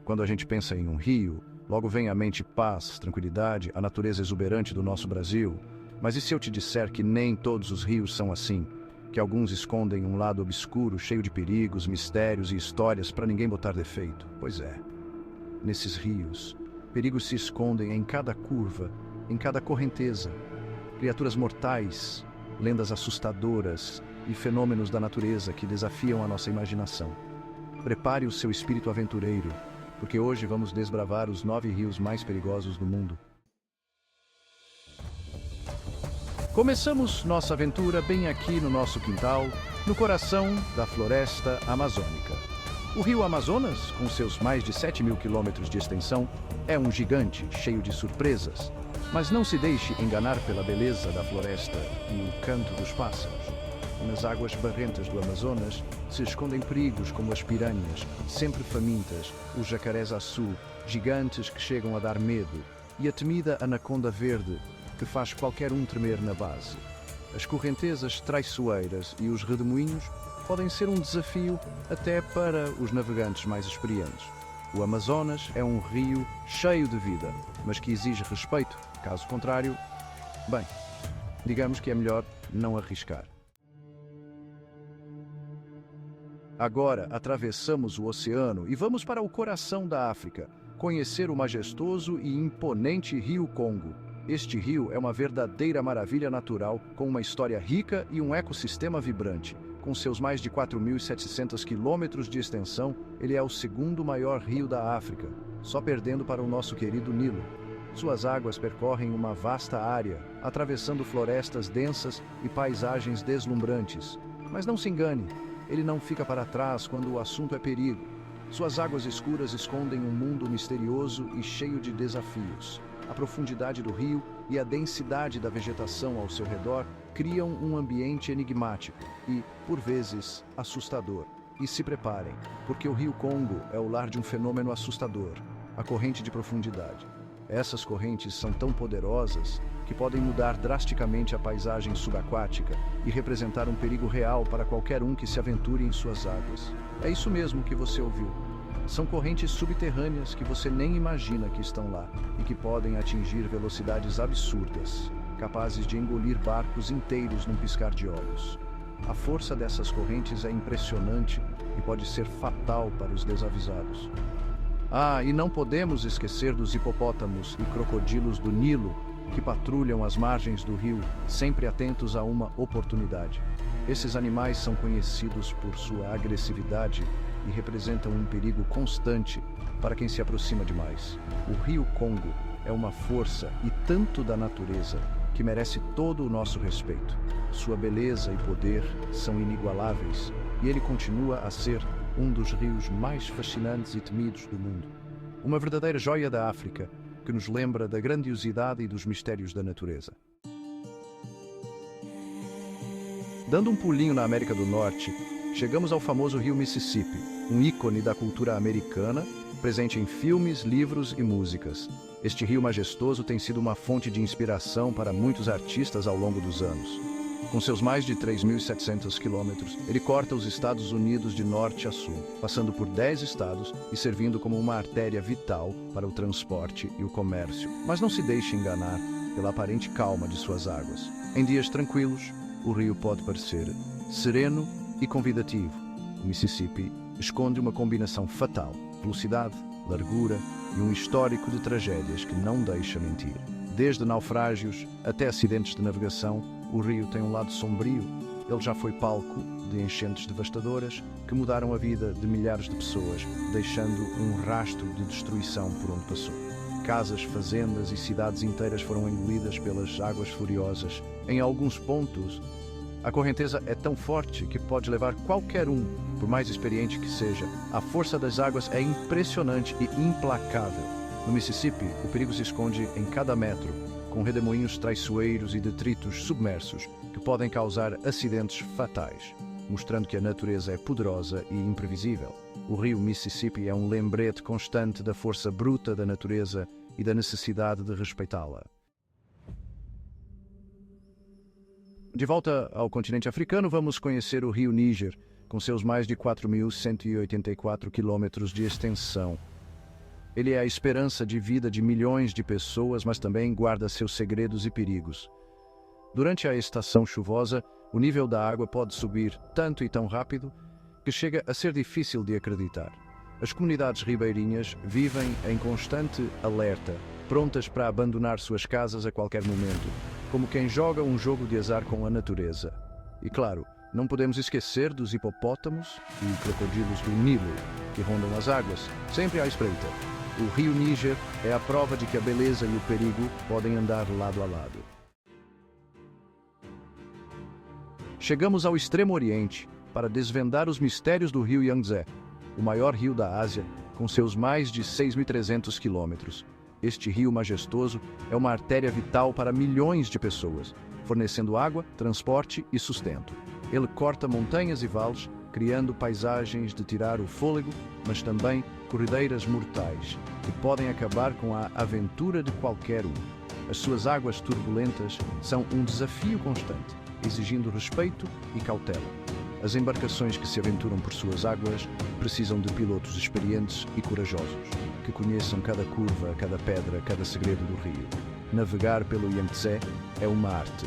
Quando a gente pensa em um rio, logo vem à mente paz, tranquilidade, a natureza exuberante do nosso Brasil. Mas e se eu te disser que nem todos os rios são assim? Que alguns escondem um lado obscuro, cheio de perigos, mistérios e histórias para ninguém botar defeito? Pois é. Nesses rios, perigos se escondem em cada curva, em cada correnteza. Criaturas mortais, lendas assustadoras e fenômenos da natureza que desafiam a nossa imaginação. Prepare o seu espírito aventureiro, porque hoje vamos desbravar os 9 rios mais perigosos do mundo. Começamos nossa aventura bem aqui no nosso quintal, no coração da floresta amazônica. O rio Amazonas, com seus mais de 7.000 quilômetros de extensão, é um gigante cheio de surpresas. Mas não se deixe enganar pela beleza da floresta e o canto dos pássaros. Nas águas barrentas do Amazonas se escondem perigos como as piranhas, sempre famintas, os jacarés-açu, gigantes que chegam a dar medo, e a temida anaconda verde, que faz qualquer um tremer na base. As correntezas traiçoeiras e os redemoinhos podem ser um desafio até para os navegantes mais experientes. O Amazonas é um rio cheio de vida, mas que exige respeito. Caso contrário, bem, digamos que é melhor não arriscar. Agora atravessamos o oceano e vamos para o coração da África, conhecer o majestoso e imponente Rio Congo. Este rio é uma verdadeira maravilha natural, com uma história rica e um ecossistema vibrante. Com seus mais de 4.700 quilômetros de extensão, ele é o segundo maior rio da África, só perdendo para o nosso querido Nilo. Suas águas percorrem uma vasta área, atravessando florestas densas e paisagens deslumbrantes. Mas não se engane, ele não fica para trás quando o assunto é perigo. Suas águas escuras escondem um mundo misterioso e cheio de desafios. A profundidade do rio e a densidade da vegetação ao seu redor criam um ambiente enigmático e, por vezes, assustador. E se preparem, porque o Rio Congo é o lar de um fenômeno assustador, a corrente de profundidade. Essas correntes são tão poderosas que podem mudar drasticamente a paisagem subaquática e representar um perigo real para qualquer um que se aventure em suas águas. É isso mesmo que você ouviu. São correntes subterrâneas que você nem imagina que estão lá e que podem atingir velocidades absurdas, capazes de engolir barcos inteiros num piscar de olhos. A força dessas correntes é impressionante e pode ser fatal para os desavisados. E não podemos esquecer dos hipopótamos e crocodilos do Nilo, que patrulham as margens do rio, sempre atentos a uma oportunidade. Esses animais são conhecidos por sua agressividade e representam um perigo constante para quem se aproxima demais. O Rio Congo é uma força e tanto da natureza que merece todo o nosso respeito. Sua beleza e poder são inigualáveis e ele continua a ser um dos rios mais fascinantes e temidos do mundo. Uma verdadeira joia da África que nos lembra da grandiosidade e dos mistérios da natureza. Dando um pulinho na América do Norte, chegamos ao famoso rio Mississippi, um ícone da cultura americana, presente em filmes, livros e músicas. Este rio majestoso tem sido uma fonte de inspiração para muitos artistas ao longo dos anos. Com seus mais de 3.700 quilômetros, ele corta os Estados Unidos de norte a sul, passando por 10 estados e servindo como uma artéria vital para o transporte e o comércio. Mas não se deixe enganar pela aparente calma de suas águas. Em dias tranquilos, o rio pode parecer sereno e convidativo. O Mississippi esconde uma combinação fatal: velocidade, largura e um histórico de tragédias que não deixa mentir. Desde naufrágios até acidentes de navegação, o rio tem um lado sombrio. Ele já foi palco de enchentes devastadoras que mudaram a vida de milhares de pessoas, deixando um rastro de destruição por onde passou. Casas, fazendas e cidades inteiras foram engolidas pelas águas furiosas. Em alguns pontos, a correnteza é tão forte que pode levar qualquer um, por mais experiente que seja. A força das águas é impressionante e implacável. No Mississippi, o perigo se esconde em cada metro, com redemoinhos traiçoeiros e detritos submersos que podem causar acidentes fatais, mostrando que a natureza é poderosa e imprevisível. O rio Mississippi é um lembrete constante da força bruta da natureza e da necessidade de respeitá-la. De volta ao continente africano, vamos conhecer o rio Níger, com seus mais de 4.184 quilômetros de extensão. Ele é a esperança de vida de milhões de pessoas, mas também guarda seus segredos e perigos. Durante a estação chuvosa, o nível da água pode subir tanto e tão rápido que chega a ser difícil de acreditar. As comunidades ribeirinhas vivem em constante alerta, prontas para abandonar suas casas a qualquer momento, como quem joga um jogo de azar com a natureza. E claro, não podemos esquecer dos hipopótamos e crocodilos do Nilo, que rondam as águas, sempre à espreita. O rio Níger é a prova de que a beleza e o perigo podem andar lado a lado. Chegamos ao Extremo Oriente para desvendar os mistérios do rio Yangtze, o maior rio da Ásia, com seus mais de 6.300 quilômetros. Este rio majestoso é uma artéria vital para milhões de pessoas, fornecendo água, transporte e sustento. Ele corta montanhas e vales, criando paisagens de tirar o fôlego, mas também corredeiras mortais, que podem acabar com a aventura de qualquer um. As suas águas turbulentas são um desafio constante, exigindo respeito e cautela. As embarcações que se aventuram por suas águas precisam de pilotos experientes e corajosos, que conheçam cada curva, cada pedra, cada segredo do rio. Navegar pelo Yangtze é uma arte,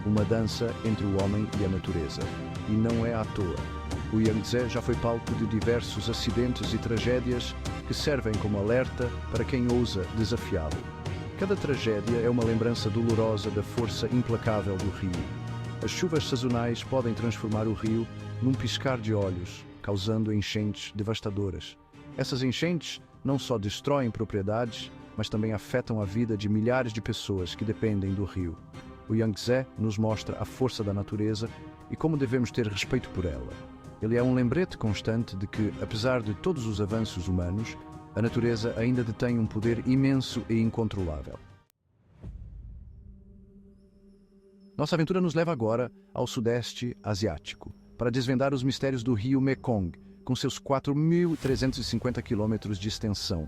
uma dança entre o homem e a natureza. E não é à toa. O Yangtze já foi palco de diversos acidentes e tragédias que servem como alerta para quem ousa desafiá-lo. Cada tragédia é uma lembrança dolorosa da força implacável do rio. As chuvas sazonais podem transformar o rio num piscar de olhos, causando enchentes devastadoras. Essas enchentes não só destroem propriedades, mas também afetam a vida de milhares de pessoas que dependem do rio. O Yangtze nos mostra a força da natureza e como devemos ter respeito por ela. Ele é um lembrete constante de que, apesar de todos os avanços humanos, a natureza ainda detém um poder imenso e incontrolável. Nossa aventura nos leva agora ao Sudeste Asiático, para desvendar os mistérios do rio Mekong, com seus 4.350 quilômetros de extensão.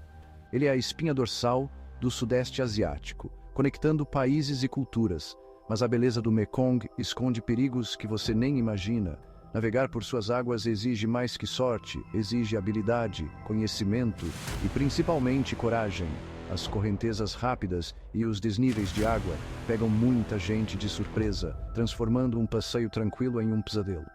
Ele é a espinha dorsal do Sudeste Asiático, conectando países e culturas, mas a beleza do Mekong esconde perigos que você nem imagina. Navegar por suas águas exige mais que sorte, exige habilidade, conhecimento e principalmente coragem. As correntezas rápidas e os desníveis de água pegam muita gente de surpresa, transformando um passeio tranquilo em um pesadelo.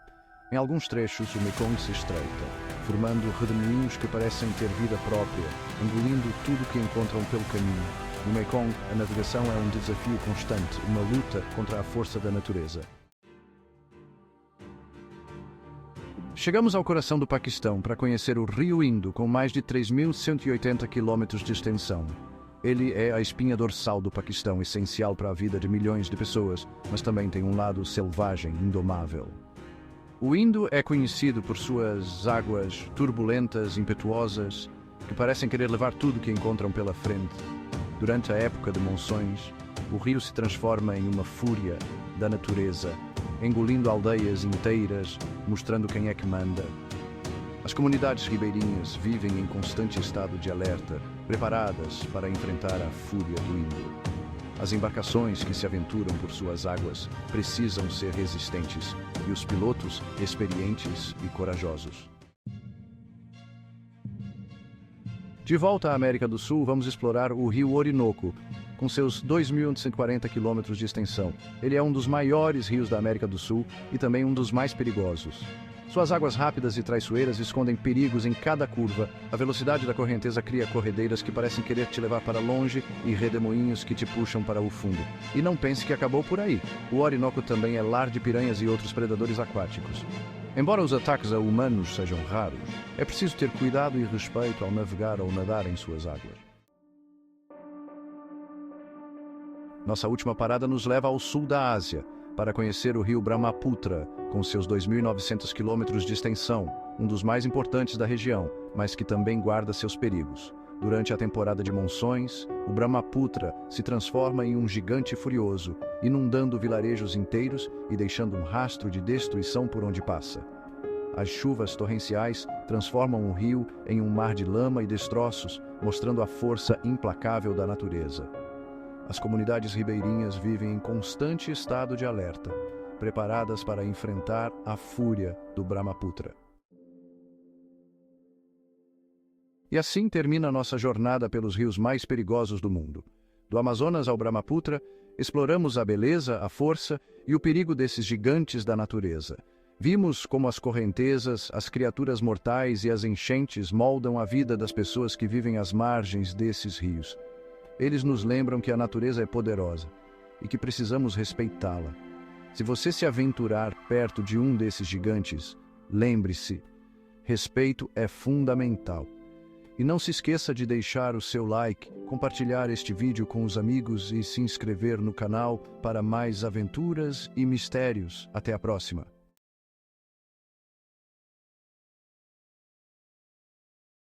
Em alguns trechos, o Mekong se estreita, formando redemoinhos que parecem ter vida própria, engolindo tudo que encontram pelo caminho. No Mekong, a navegação é um desafio constante, uma luta contra a força da natureza. Chegamos ao coração do Paquistão para conhecer o Rio Indo, com mais de 3.180 quilômetros de extensão. Ele é a espinha dorsal do Paquistão, essencial para a vida de milhões de pessoas, mas também tem um lado selvagem, indomável. O Indo é conhecido por suas águas turbulentas, impetuosas, que parecem querer levar tudo que encontram pela frente. Durante a época de monções, o rio se transforma em uma fúria da natureza, engolindo aldeias inteiras, mostrando quem é que manda. As comunidades ribeirinhas vivem em constante estado de alerta, preparadas para enfrentar a fúria do Indo. As embarcações que se aventuram por suas águas precisam ser resistentes e os pilotos experientes e corajosos. De volta à América do Sul, vamos explorar o rio Orinoco, com seus 2.140 quilômetros de extensão. Ele é um dos maiores rios da América do Sul e também um dos mais perigosos. Suas águas rápidas e traiçoeiras escondem perigos em cada curva. A velocidade da correnteza cria corredeiras que parecem querer te levar para longe e redemoinhos que te puxam para o fundo. E não pense que acabou por aí. O Orinoco também é lar de piranhas e outros predadores aquáticos. Embora os ataques a humanos sejam raros, é preciso ter cuidado e respeito ao navegar ou nadar em suas águas. Nossa última parada nos leva ao sul da Ásia, para conhecer o rio Brahmaputra, com seus 2.900 quilômetros de extensão, um dos mais importantes da região, mas que também guarda seus perigos. Durante a temporada de monções, o Brahmaputra se transforma em um gigante furioso, inundando vilarejos inteiros e deixando um rastro de destruição por onde passa. As chuvas torrenciais transformam o rio em um mar de lama e destroços, mostrando a força implacável da natureza. As comunidades ribeirinhas vivem em constante estado de alerta, preparadas para enfrentar a fúria do Brahmaputra. E assim termina nossa jornada pelos rios mais perigosos do mundo. Do Amazonas ao Brahmaputra, exploramos a beleza, a força e o perigo desses gigantes da natureza. Vimos como as correntezas, as criaturas mortais e as enchentes moldam a vida das pessoas que vivem às margens desses rios. Eles nos lembram que a natureza é poderosa e que precisamos respeitá-la. Se você se aventurar perto de um desses gigantes, lembre-se, respeito é fundamental. E não se esqueça de deixar o seu like, compartilhar este vídeo com os amigos e se inscrever no canal para mais aventuras e mistérios. Até a próxima!